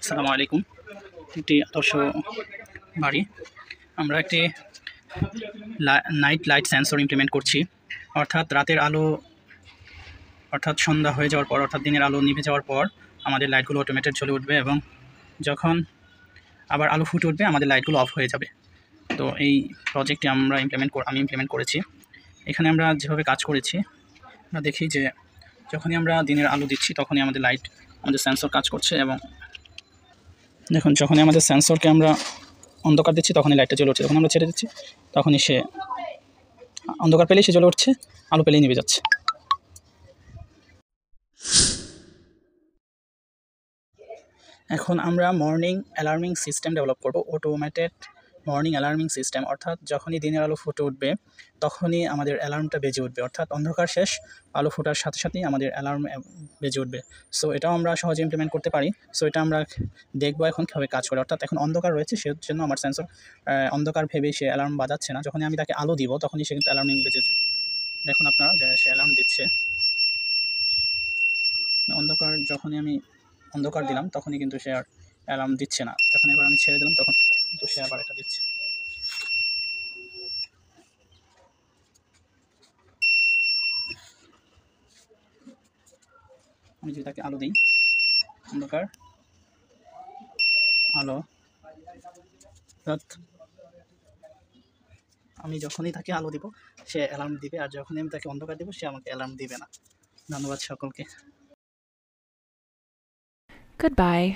আসসালামু আলাইকুম। একটি আদর্শ বাড়ি আমরা একটি নাইট লাইট সেন্সর ইমপ্লিমেন্ট করছি। অর্থাৎ রাতের আলো, অর্থাৎ সন্ধ্যা হয়ে যাওয়ার পর, অর্থাৎ দিনের আলো নিভে যাওয়ার পর আমাদের লাইটগুলো অটোমেটেড জ্বলে উঠবে এবং যখন আবার আলো ফুটে উঠবে আমাদের লাইটগুলো অফ হয়ে যাবে। তো এই প্রজেক্টটি আমি ইমপ্লিমেন্ট করেছি। এখানে আমরা যেভাবে কাজ করেছি, আমরা দেখি যে যখনই আমরা দিনের আলো দিচ্ছি তখনই আমাদের সেন্সর কাজ করছে এবং দেখুন যখনই আমাদের সেন্সরকে আমরা অন্ধকার দিচ্ছি তখনই লাইটটা জ্বলে উঠছে, যখন আমরা ছেড়ে দিচ্ছি তখনই সে অন্ধকার পেলেই সে জ্বলে উঠছে, আলো পেলেই নিভে যাচ্ছে। এখন আমরা মর্নিং অ্যালার্মিং সিস্টেম ডেভেলপ করব, অটোমেটেড মর্নিং অ্যালার্মিং সিস্টেম। অর্থাৎ যখনই দিনের আলো ফুটে উঠবে তখনই আমাদের অ্যালার্মটা বেজে উঠবে, অর্থাৎ অন্ধকার শেষ, আলো ফোটার সাথে সাথেই আমাদের অ্যালার্ম বেজে উঠবে। সো এটাও আমরা সহজে ইমপ্লিমেন্ট করতে পারি। সো এটা আমরা দেখবো এখন কীভাবে কাজ করে। অর্থাৎ এখন অন্ধকার রয়েছে, সেই জন্য আমার সেন্সর অন্ধকার ভেবেই সে অ্যালার্ম বাজাচ্ছে না। যখনই আমি তাকে আলো দিব তখনই সে কিন্তু অ্যালার্মিং বেজে যাবে। দেখুন আপনারা যে সে অ্যালার্ম দিচ্ছে। যখনই আমি অন্ধকার দিলাম তখনই কিন্তু সে আর অ্যালার্ম দিচ্ছে না। যখন এবার আমি ছেড়ে দিলাম তখন কিন্তু সে আবার এটা দিচ্ছে। আমি যদি তাকে আলো দিই, অন্ধকার, আলো, রাত, আমি যখনই তাকে আলো দিব সে অ্যালার্ম দিবে, আর যখনই আমি তাকে অন্ধকার দিব সে আমাকে অ্যালার্ম দিবে না। ধন্যবাদ সকলকে। Goodbye.